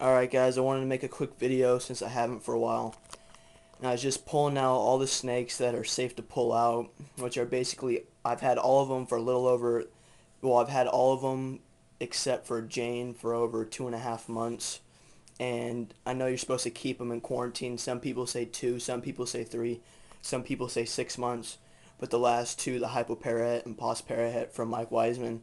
Alright guys, I wanted to make a quick video since I haven't for a while. And I was just pulling out all the snakes that are safe to pull out, which are basically, I've had all of them for a little over, well, I've had all of them except for Jane for over 2.5 months. And I know you're supposed to keep them in quarantine. Some people say 2, some people say 3, some people say 6 months. But the last two, the hypoparahet and posparahet from Mike Wiseman,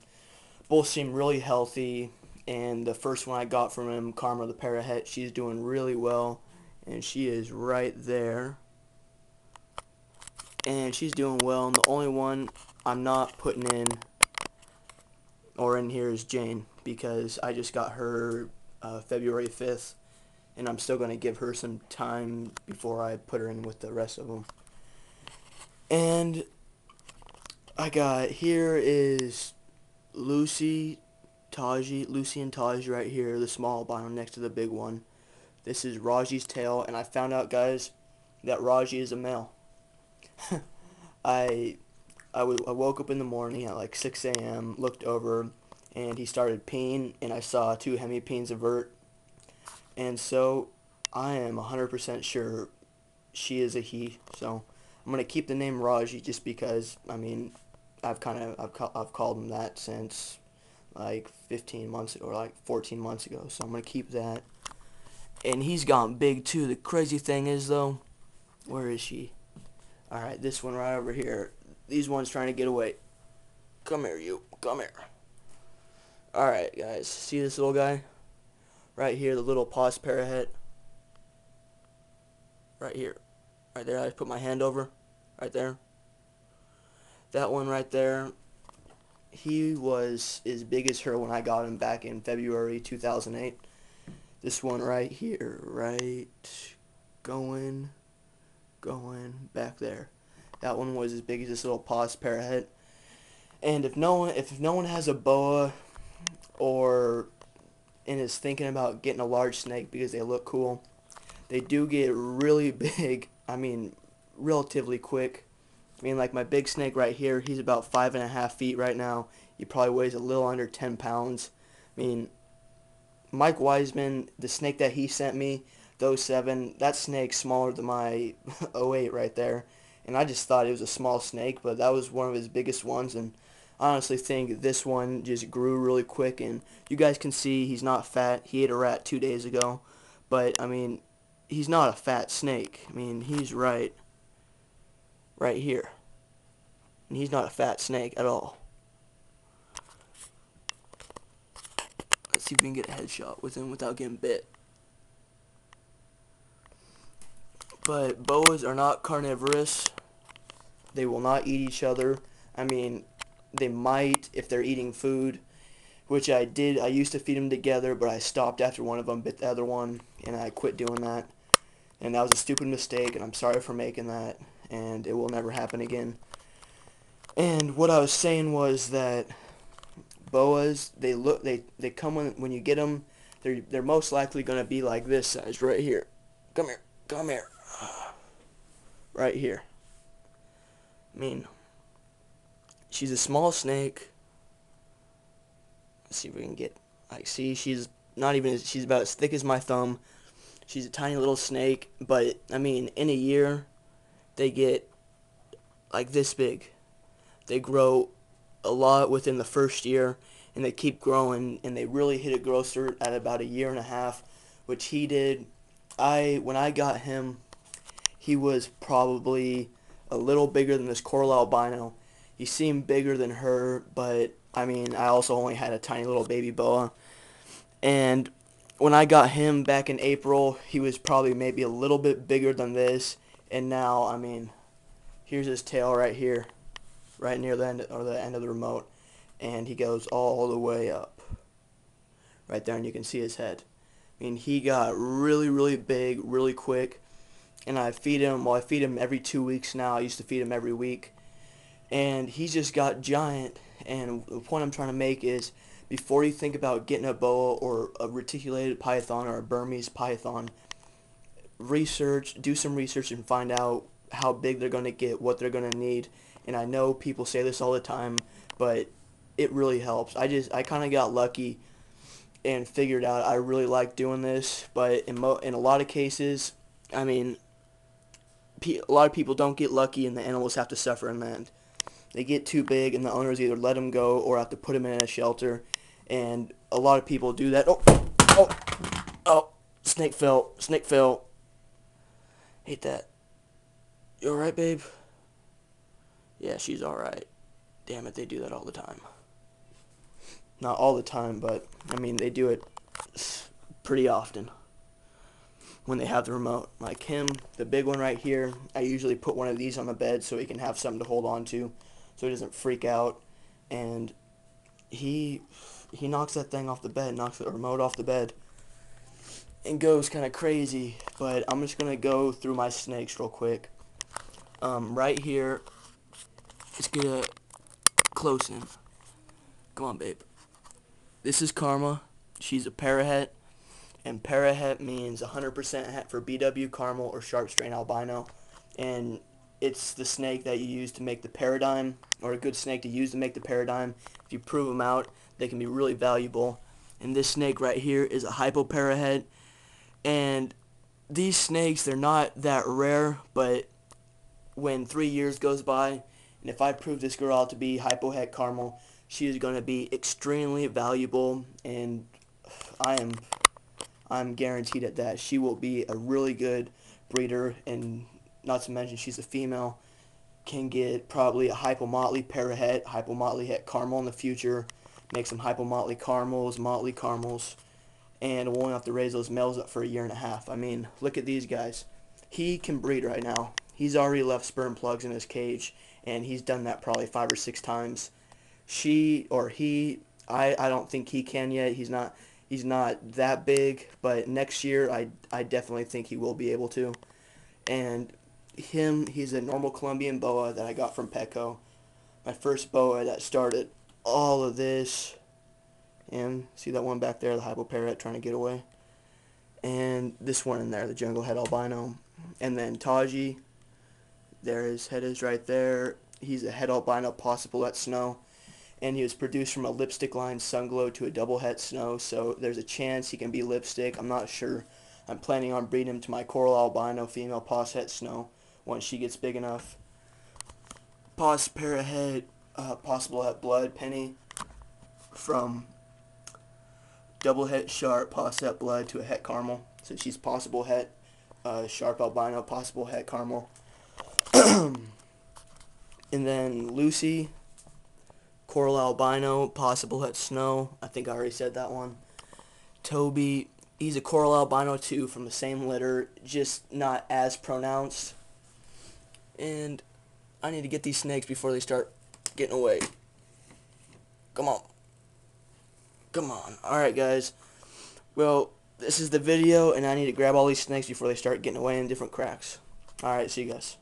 both seem really healthy. And the first one I got from him, Karma the Parahet, she's doing really well, and she is right there, and she's doing well. And the only one I'm not putting in or in here is Jane, because I just got her February 5th, and I'm still going to give her some time before I put her in with the rest of them. And I got, here is Lucy and Taji right here, the small albino next to the big one. This is Raji's tail, and I found out, guys, that Raji is a male. I woke up in the morning at like 6 a.m., looked over, and he started peeing, and I saw 2 hemipenes avert. And so I am 100% sure she is a he. So I'm gonna keep the name Raji just because, I mean, I've called him that since like 15 months ago, or like 14 months ago, so I'm gonna keep that. And he's gotten big too. The crazy thing is, though, where is she? Alright, this one right over here. These ones trying to get away. Come here, you. Come here. Alright, guys. See this little guy? Right here, the little pos parahet. Right here. Right there, I put my hand over. Right there. That one right there. He was as big as her when I got him back in February 2008. This one right here, right, going back there. That one was as big as this little pos parahet. And if no one has a boa or and is thinking about getting a large snake because they look cool, they do get really big. I mean, relatively quick. I mean, like my big snake right here, he's about 5.5 feet right now. He probably weighs a little under 10 pounds. I mean, Mike Wiseman, the snake that he sent me, the '07, that snake's smaller than my '08 right there. And I just thought it was a small snake, but that was one of his biggest ones. And I honestly think this one just grew really quick. And you guys can see he's not fat. He ate a rat 2 days ago. But, I mean, he's not a fat snake. I mean, he's right here. And he's not a fat snake at all. Let's see if we can get a headshot with him without getting bit. But boas are not carnivorous. They will not eat each other. I mean, they might if they're eating food, which I did. I used to feed them together, but I stopped after one of them bit the other one, and I quit doing that. And that was a stupid mistake, and I'm sorry for making that, and it will never happen again. And what I was saying was that boas, they come when you get them, they're most likely going to be like this size right here. Come here. Come here. Right here. I mean, she's a small snake. Let's see if we can get, like, see, she's about as thick as my thumb. She's a tiny little snake, but, I mean, in a year, they get like this big. They grow a lot within the first year, and they keep growing, and they really hit a growth spurt at about 1.5 years, which he did. When I got him, he was probably a little bigger than this coral albino. He seemed bigger than her, but I mean, I also only had a tiny little baby boa. And when I got him back in April, he was probably maybe a little bit bigger than this. And now, I mean, here's his tail right here, right near the end, or the end of the remote, and he goes all the way up right there, and you can see his head. I mean, he got really, really big, really quick, and I feed him, well, I feed him every 2 weeks now. I used to feed him every week, and he just got giant. And the point I'm trying to make is, before you think about getting a boa or a reticulated python or a Burmese python, do some research and find out how big they're going to get, what they're going to need. And I know people say this all the time, but it really helps. I kind of got lucky and figured out I really like doing this, but in a lot of cases, I mean, a lot of people don't get lucky and the animals have to suffer in the end. They get too big and the owners either let them go or have to put them in a shelter, and a lot of people do that. Oh, oh, oh, snake fell. Hate that. You alright, babe? Yeah, she's alright. Damn it, they do that all the time. Not all the time, but, I mean, they do it pretty often when they have the remote. Like him, the big one right here, I usually put one of these on the bed so he can have something to hold on to so he doesn't freak out. And he knocks that thing off the bed, knocks the remote off the bed, and goes kind of crazy. But I'm just going to go through my snakes real quick. Right here, let's get a close in. Come on, babe. This is Karma. She's a parahet, and parahet means 100% het for BW, caramel, or sharp strain albino. And it's the snake that you use to make the paradigm, or a good snake to use to make the paradigm. If you prove them out, they can be really valuable. And this snake right here is a hypoparahet. And these snakes, they're not that rare, but when 3 years goes by, and if I prove this girl out to be hypohet caramel, she is going to be extremely valuable, and I'm guaranteed at that. She will be a really good breeder, and not to mention she's a female. Can get probably a hypomotley parahet, hypomotley het caramel in the future, make some hypomotley caramels, motley caramels, and we'll only have to raise those males up for a year and a half. I mean, look at these guys. He can breed right now. He's already left sperm plugs in his cage, and he's done that probably 5 or 6 times. She or he, I don't think he can yet. He's not that big, but next year I definitely think he will be able to. And he's a normal Colombian boa that I got from Petco. My first boa that started all of this. And see that one back there, the hypoparrot trying to get away. And this one in there, the jungle head albino. And then Taji, there his head is right there. He's a head albino possible at snow. And he was produced from a lipstick line sunglow to a double het snow, so there's a chance he can be lipstick. I'm not sure. I'm planning on breeding him to my coral albino female pos het snow once she gets big enough. Pos parahet, possible het blood penny from double het sharp pos het blood to a het caramel. So she's possible het sharp albino, possible het caramel. And then Lucy, coral albino, possible het snow. I think I already said that one. Toby, he's a coral albino too from the same litter, just not as pronounced. And I need to get these snakes before they start getting away. Come on. Come on. Alright, guys. Well, this is the video, and I need to grab all these snakes before they start getting away in different cracks. Alright, see you guys.